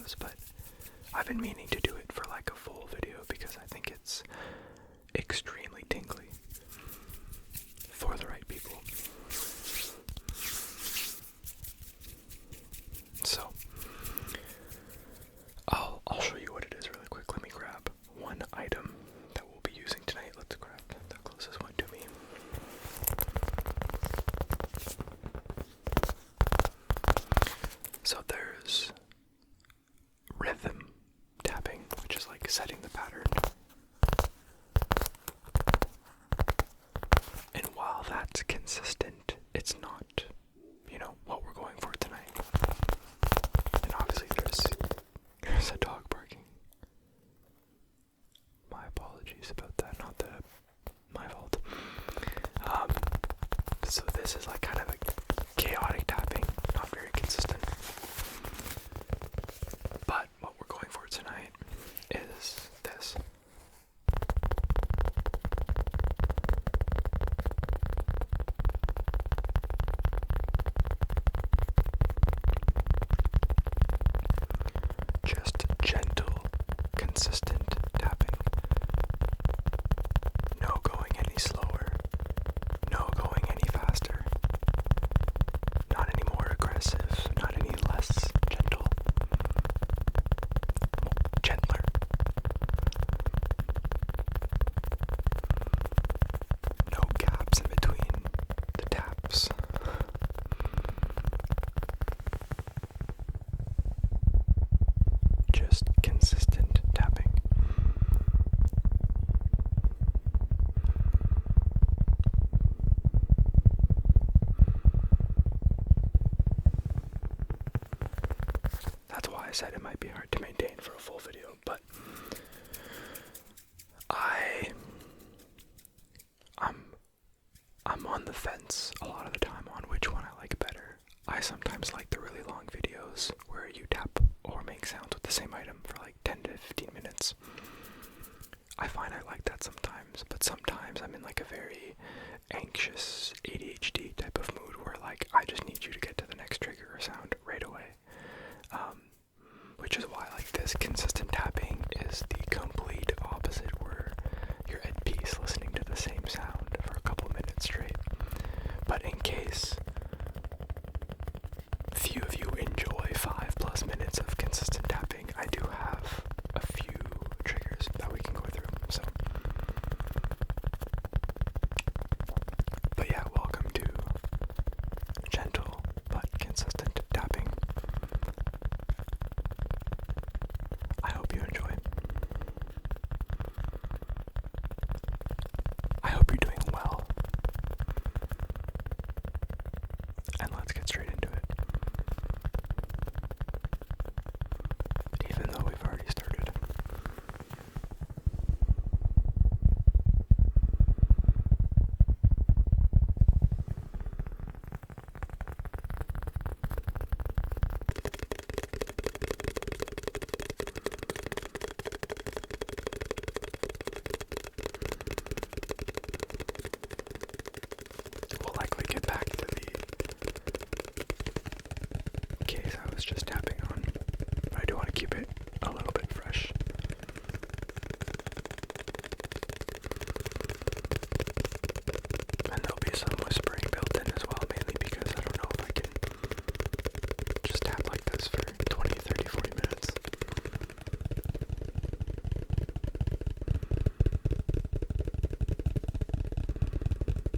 videos, but I've been meaning to do it for like a full video because I think it's extremely tingly for the right people. So I'll show you what it is really quick. Let me grab one item that we'll be using tonight. Let's grab the closest one to me. So there's rhythm tapping, which is like setting the pattern. And while that's consistent, it's not, what we're going for tonight. And obviously there's a dog barking. My apologies about that, not my fault. So this is like kind of a chaotic tapping, not very consistent. But what we're going for tonight is this. Just gentle, consistent tapping. No going any slower. No going any faster. Not any more aggressive. Not any less gentle. Gentler. No gaps in between the taps. Just consistent tapping. That's why I said it might be hard to maintain for a full video, but I'm on the fence a lot of the time on which one I like better. I sometimes like the really long videos where you tap or make sounds with the same item for like 10 to 15 minutes. I find I like that sometimes, but sometimes I'm in like a very anxious ADHD type of mood where like I just need you to get to the next trigger or sound right away. Which is why like this consistent tapping is the complete opposite, where you're at peace listening to the same sound for a couple minutes straight. But in case few of you enjoy 5+ minutes of consistent tapping, I do have a few triggers that we can go through. So, but yeah, welcome to gentle but consistent tapping. I hope you enjoy. I hope you're doing well. And let's get straight into it. Even though we've already started. We'll likely get back to the case I was just tapping on, but I do want to keep it a little bit fresh. And there'll be some whispering built in as well, mainly because I don't know if I can just tap like this for 20, 30, 40 minutes.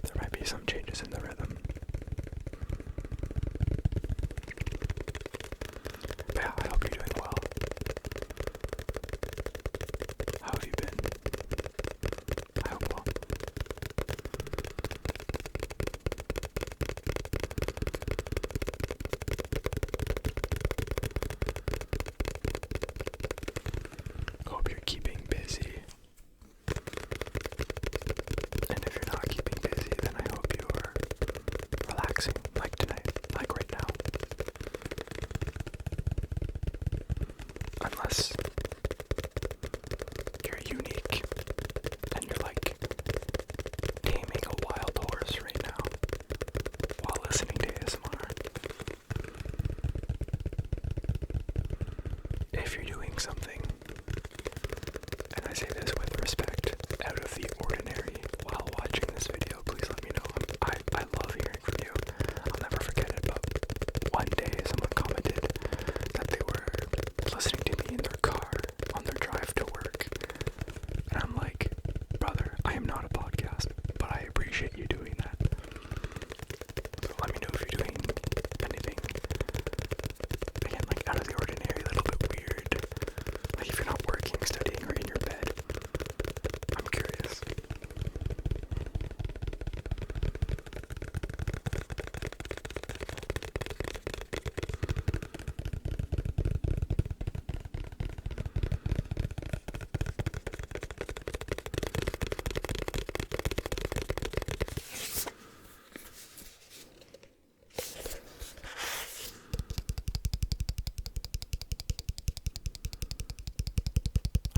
There might be some changes in the rhythm. But yeah, I hope you're doing well. How have you been? I hope well. Hope you're keeping busy. And if you're not keeping busy, then I hope you are relaxing, like tonight, like right now. Unless you're unique and you're like taming a wild horse right now while listening to ASMR. say this with respect, out of the ordinary while watching this video, please let me know. I love hearing from you. I'll never forget it, but one day someone commented that they were listening to me in their car on their drive to work. And I'm like, brother, I am not a podcast, but I appreciate you doing that. So let me know if you're doing anything, again, like out of the ordinary, a little bit weird. Like if you're not working, studying, or in your bed. I'm curious.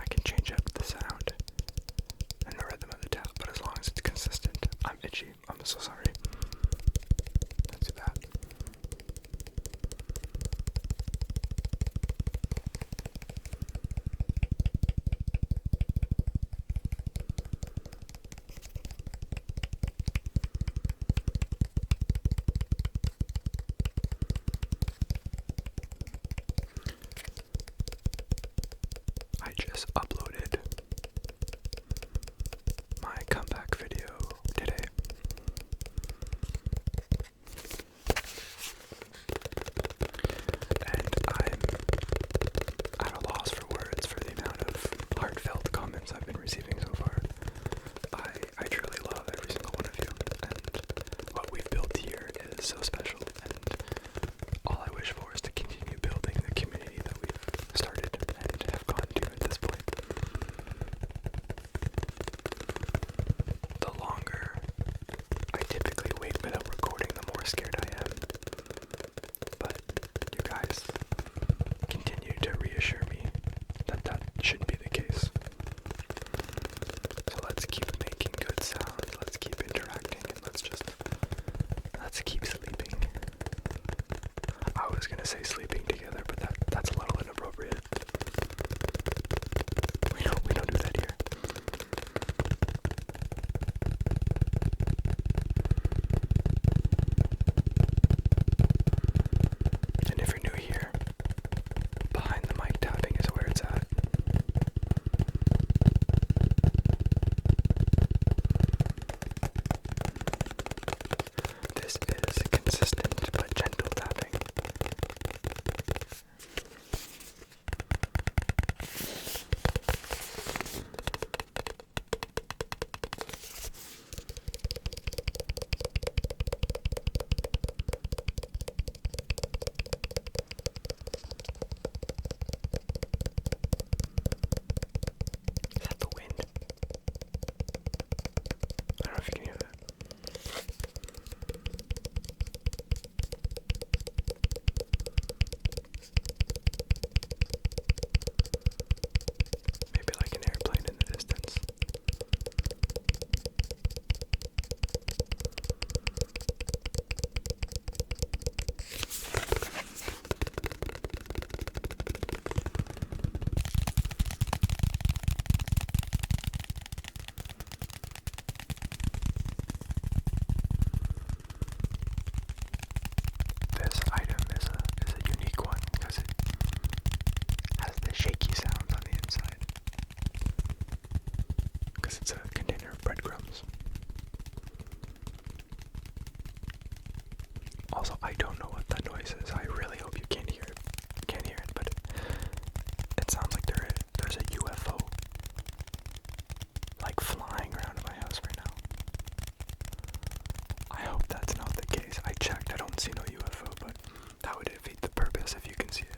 I can change up the sound and the rhythm of the tap, but as long as it's consistent. I'm itchy. I'm so sorry. Let's do that. I just uploaded my comeback video today. And I'm at a loss for words for the amount of heartfelt comments I've been receiving so far. I truly love every single one of you, and what we've built here is so special, and all I wish for is to continue building the community that we've started and have gotten to at this point. The longer I typically wait without recording, the more scared I am. But you guys continue to reassure me that that shouldn't be the case. So let's keep making good sounds, let's keep interacting, and let's keep sleeping. I was gonna say sleeping together, but that's a little inappropriate. We don't do that here. And if you're new here, behind the mic tapping is where it's at. This is consistent but gentle tapping. Is that the wind? I don't know if you can hear that. Maybe like an airplane in the distance. This item is a unique one because it has the shaky sounds on the inside. Because it's a container of breadcrumbs. Also, I don't know what that noise is. I really hope you can't hear it. But it sounds like there's a UFO like flying around in my house right now. I hope that's not the case. I checked. I don't see no UFO, but that would defeat the purpose if you can see it.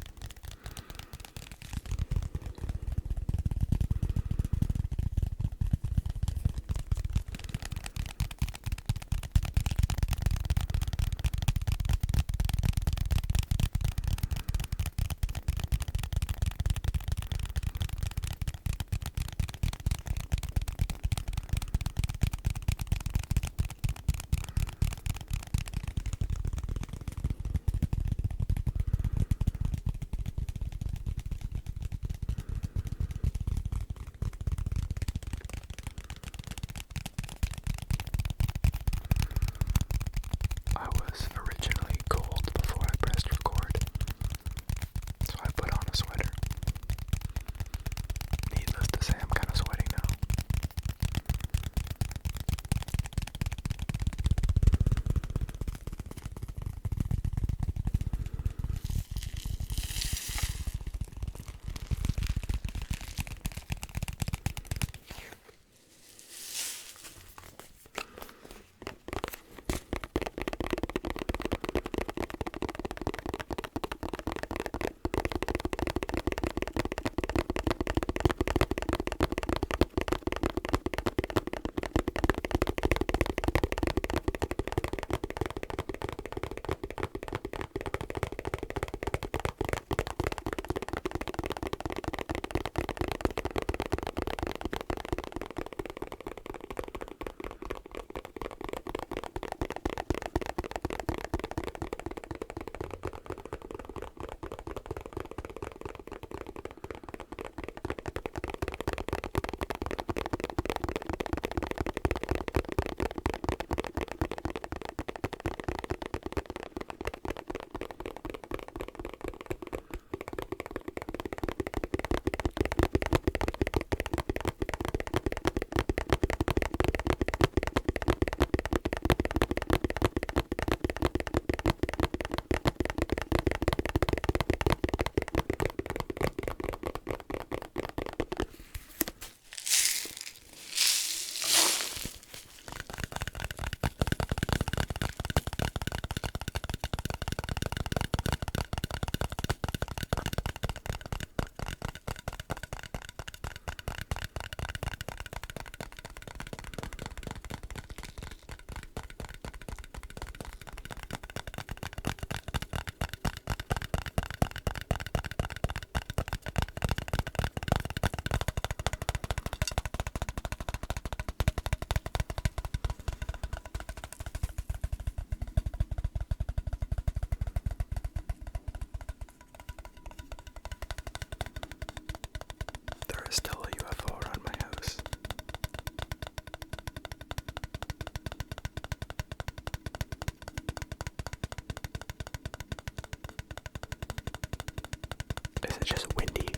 Is it just windy?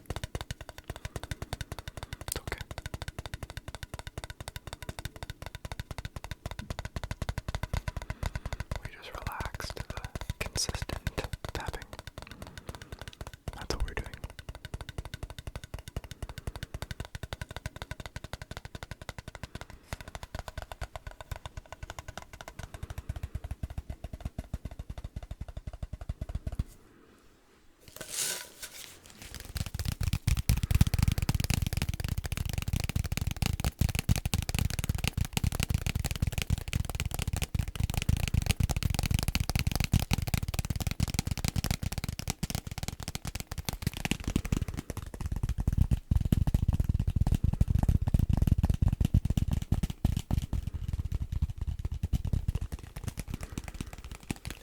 It's okay. We just relax to the consistent tapping. That's what we're doing.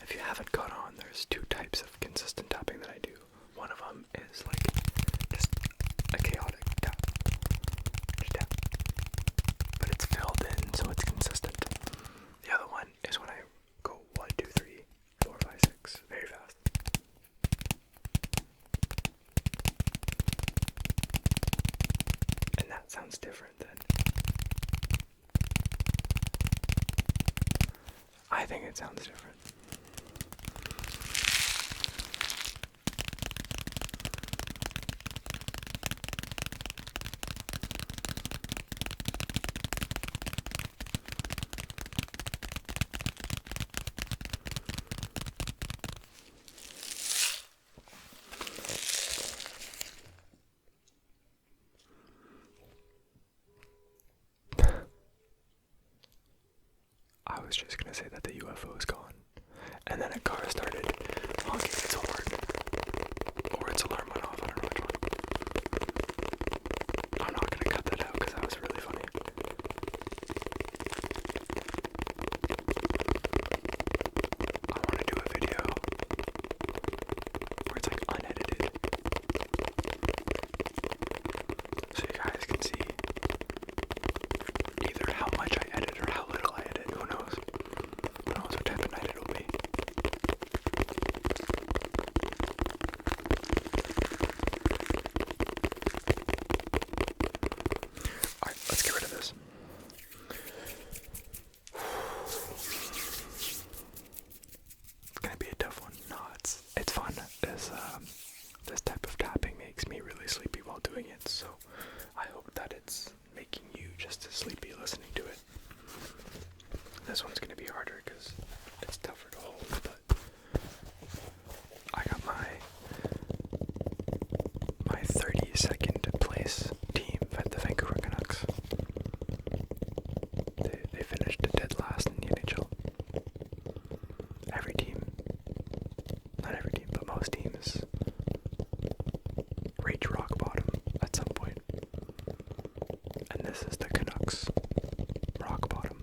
If you haven't caught on, there's two types of consistent tapping that I do. One of them is like just a chaotic tap. Just tap. But it's filled in, so it's consistent. The other one is when I go 1, 2, 3, 4, 5, 6 very fast. And that sounds different than... I think it sounds different. I was just gonna say that the UFO is gone, and then a car started honking its horn, or its alarm went off. I don't know which one. I'm not gonna cut that out because that was really funny. I want to do a video where it's like unedited, so you guys can see either how much I edit or how little I edit. Who knows? Who knows what type of night it'll be. Alright, let's get rid of this. It's gonna be a tough one. No, it's fun. This type of tapping makes me really sleepy while doing it, so I hope that it's making you just as sleepy listening to it. This one's gonna be harder because it's tougher to hold, but I got my 32nd place team at the Vancouver Canucks. They finished dead last in the NHL. Every team, not every team, but most teams reach rock bottom at some point. And this is the Canucks rock bottom.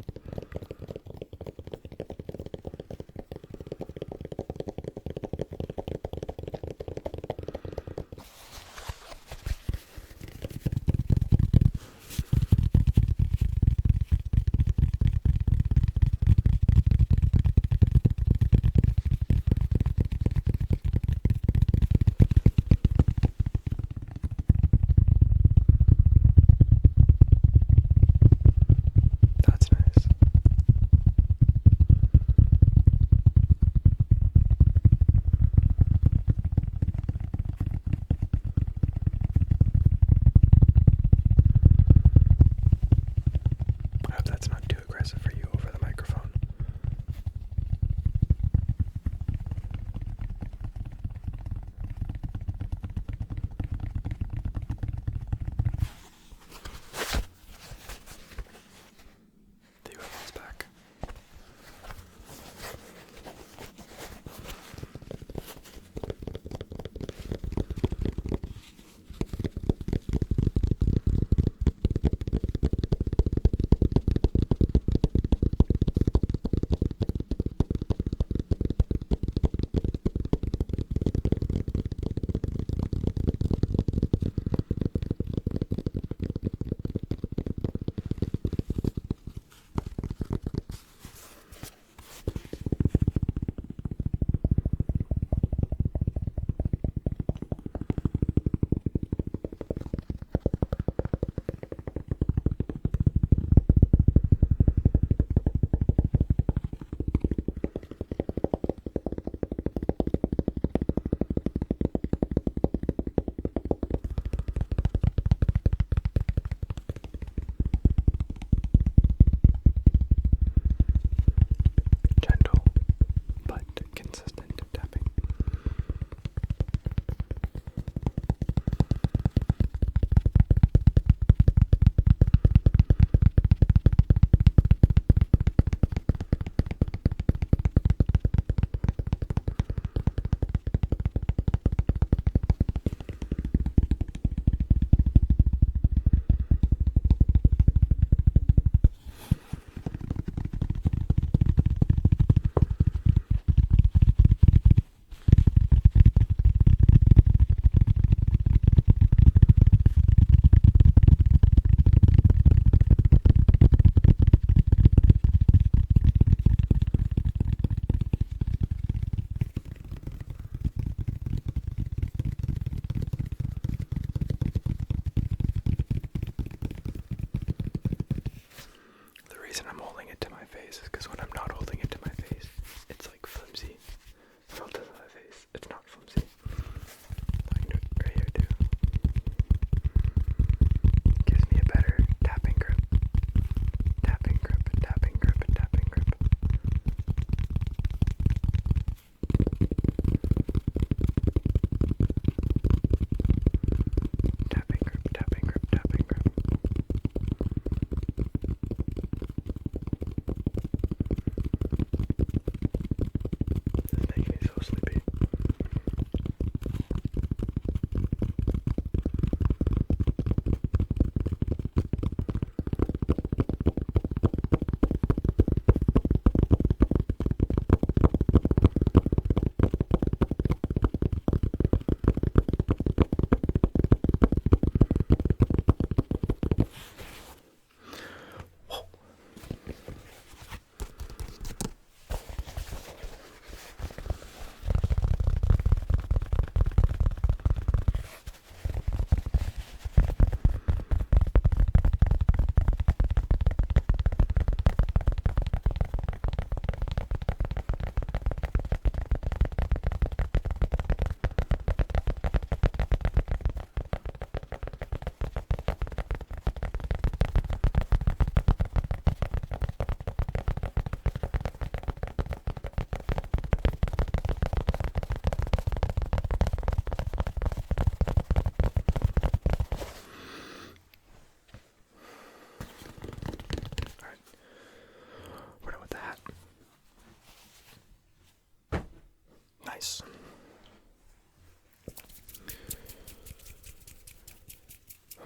Nice.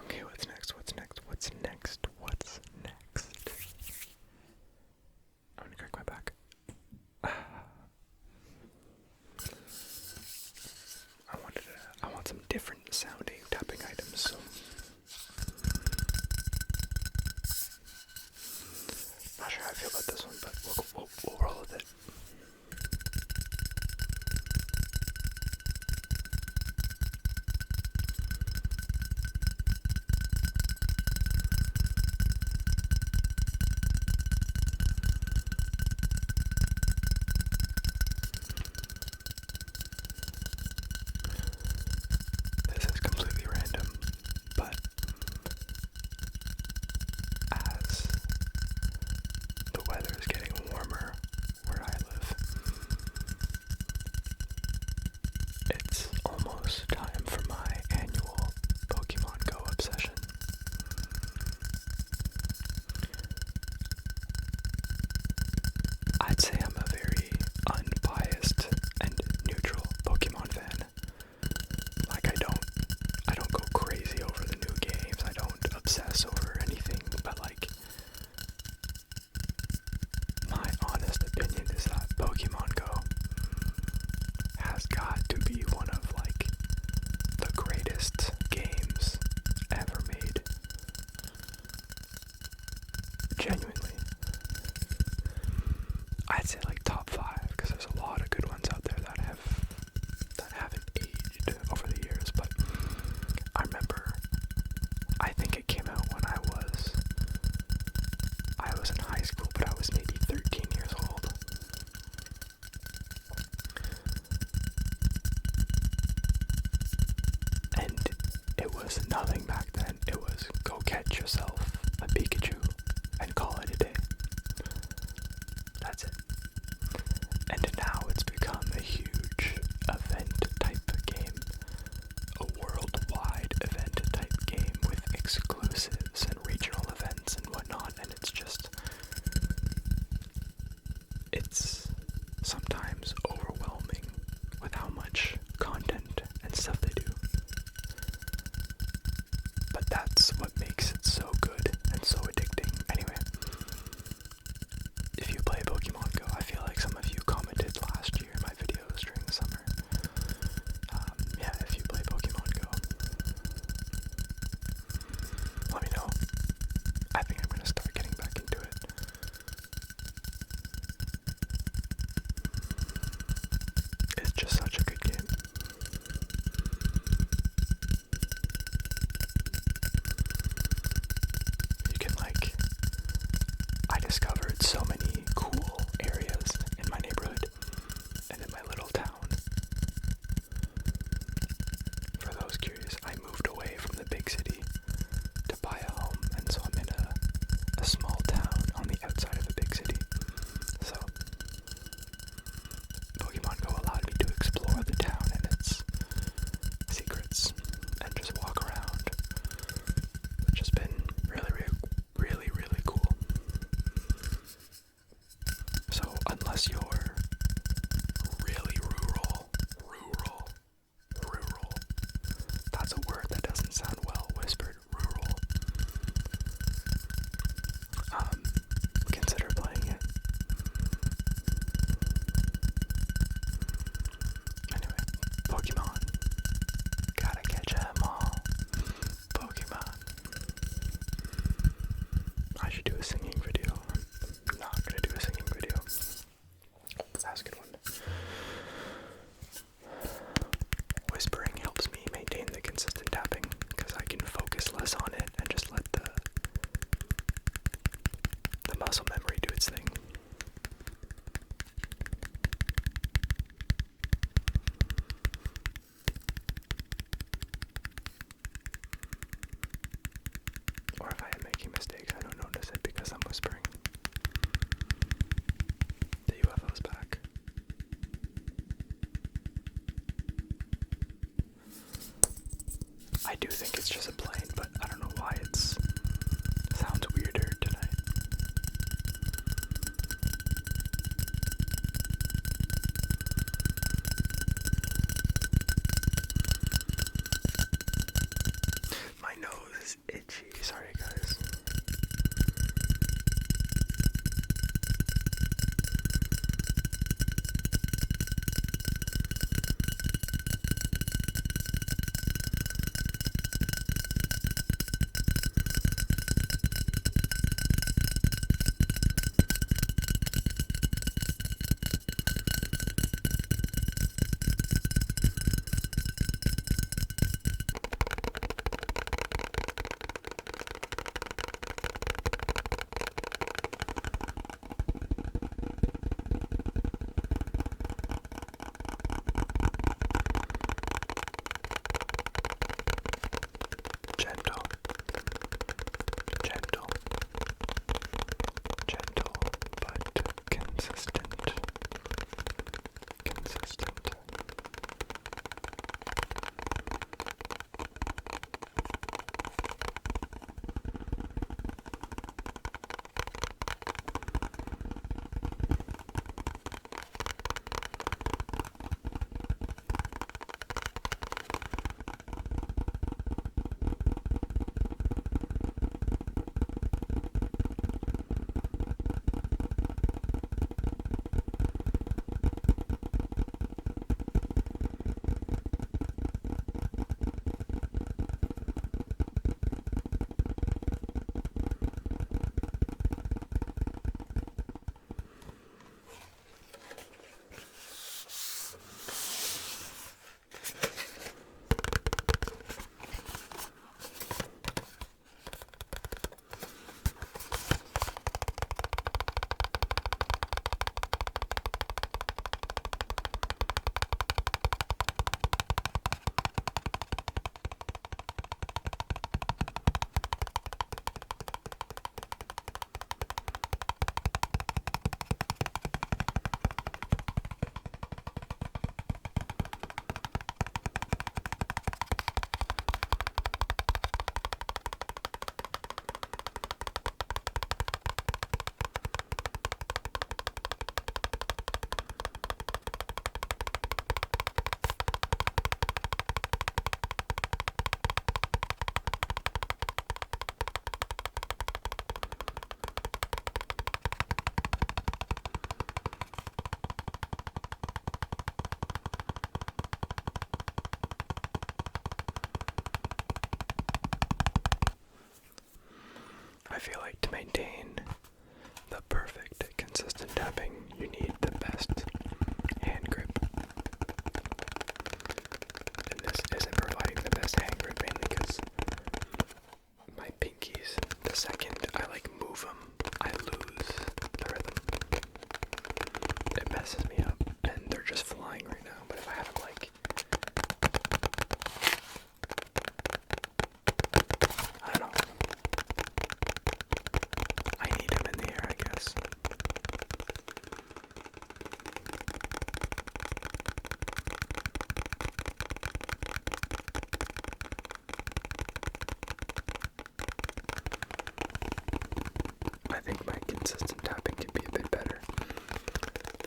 Okay, what's next? I'm gonna crack my back. I want some different sounding tapping items, so not sure how I feel about this one, but we'll roll with it. This is completely random, but as the weather is getting warmer where I live, it's almost time for my annual Pokemon Go obsession. I'd say I'm a very unbiased and neutral Pokemon fan. Like I don't go crazy over the new games. I don't obsess over anything, but like my honest opinion is that Pokemon Go has got to be one of like the greatest games ever made. Genuinely. I'd say like top 5, because there's a lot of good ones out there that haven't aged over the years, but I remember, I think it came out when I was in high school, but I was maybe 13 years old. And it was nothing back then. It was go catch yourself a Pikachu and call it a day. That's it. And now it's become a huge event type game, a worldwide event type game with exclusives and regional events and whatnot, and it's sometimes overwhelming with how much content and stuff they do. But that's what makes it so good and so addicting. Anyway, if you play Pokemon Go, I feel like some of you commented last year in my videos during the summer. Yeah, if you play Pokemon Go, let me know. I think I'm going to start getting back into it. It's just such a good game. You can I discovered so many cool areas in my neighborhood and in my little town. For those curious, I moved away from the big city to buy a home, and so I'm in a small town on the outside of a big city. So Pokemon Go allowed me to explore the town and its secrets and just walk around, which has been really cool. So unless you're really rural, that's a word that doesn't sound well whispered, rural, consider playing it. Anyway, Pokemon, gotta catch 'em all. Pokemon. I should do a singing video. I'm not gonna do a singing video. That's a good one. Whispering helps me maintain the consistent tapping because I can focus less on it and just let the muscle memory do its thing. Or if I am making mistakes, I don't notice it because I'm whispering. The UFO's back. I do think it's just a plane, but I don't know why it sounds weirder tonight. itchy. Sorry, guys. Gentle, gentle, gentle, but consistent, consistent. I feel like to maintain the perfect, consistent tapping, you need the best hand grip. And this isn't providing the best hand grip mainly because my pinkies, the second I move them, I lose the rhythm. It messes me up, and they're just flying right now. But if I had them I don't know. I need them in the air, I guess. I think my consistent tapping can be a bit better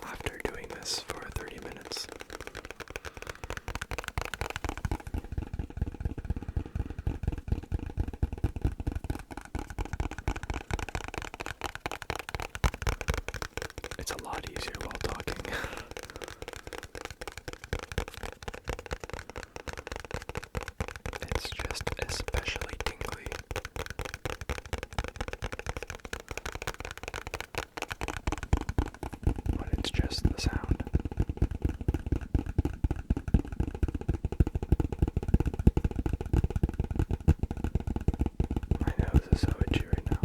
after doing this for 30 minutes. It's a lot easier while talking. It's just especially tingly. When it's just the sound. My nose is so itchy right now.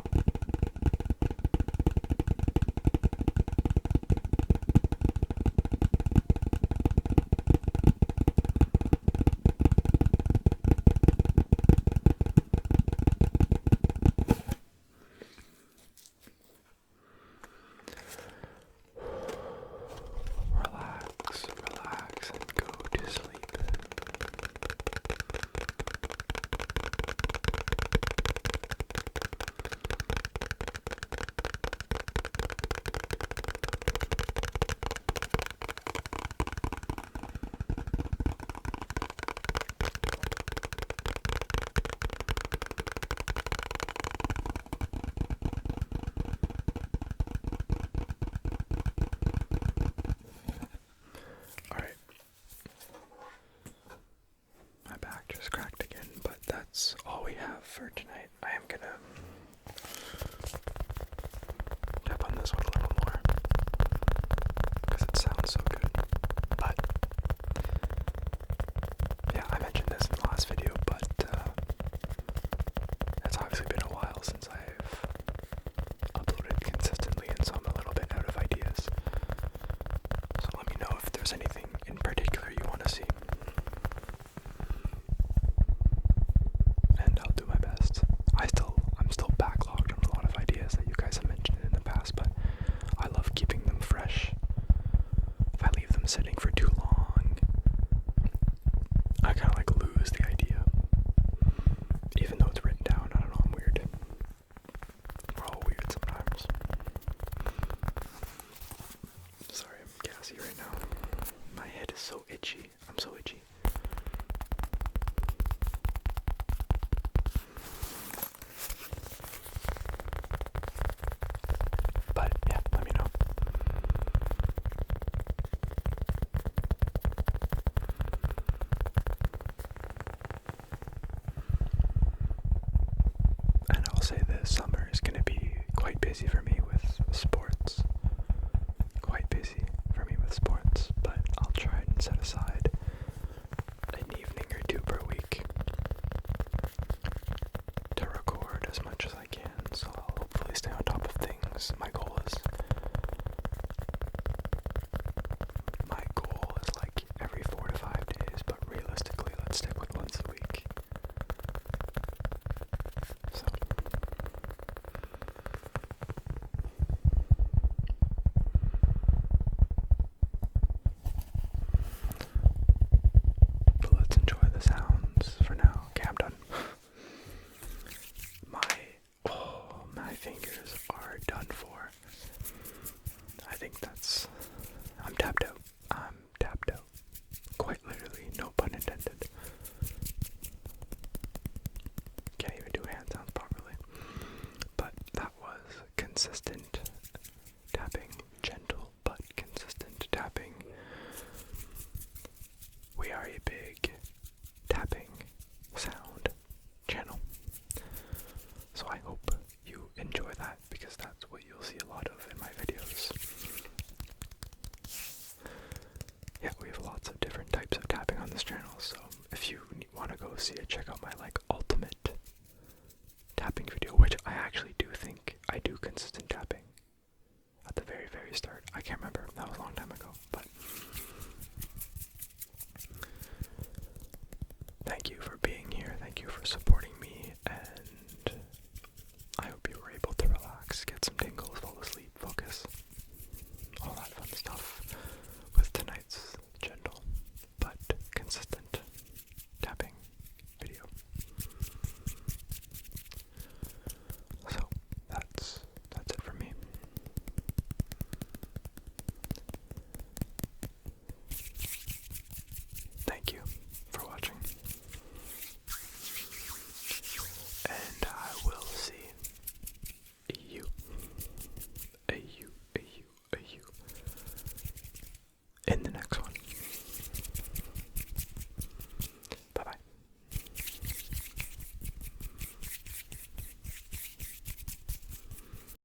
for tonight. I am gonna tap on this one a little more because it sounds so good. But yeah, I mentioned this in the last video, but it's obviously been a while since I've uploaded consistently, and so I'm a little bit out of ideas. So let me know if there's anything in particular you want to see, and I'll do my best. I'm still backlogged on a lot of ideas that you guys have mentioned in the past, but I love keeping them fresh. If I leave them sitting for too long, I kind of like lose the idea, even though it's written down. I don't know, I'm weird. We're all weird sometimes. Sorry, I'm gassy right now. My head is so itchy. I'm so itchy. But yeah, let me know. And I'll say this summer is going to be quite busy for me with sports. Quite busy for me with sports, but I'll try and set aside an evening or two per week to record as much as I can, so I'll hopefully stay on top of things. My goal is like every 4 to 5 days, but realistically, let's stick with once a week. So but let's enjoy the sounds for now. Okay, I'm done. My fingers are done for. I think I'm tapped out. I'm tapped out. Quite literally, no pun intended. Can't even do hand sounds properly. But that was consistent tapping. Gentle but consistent tapping. We are a big tapping sound channel. So I hope you enjoy that, because that's what you'll see a lot of in my videos. Yeah, we have lots of different types of tapping on this channel, so if you want to go see it, check out my like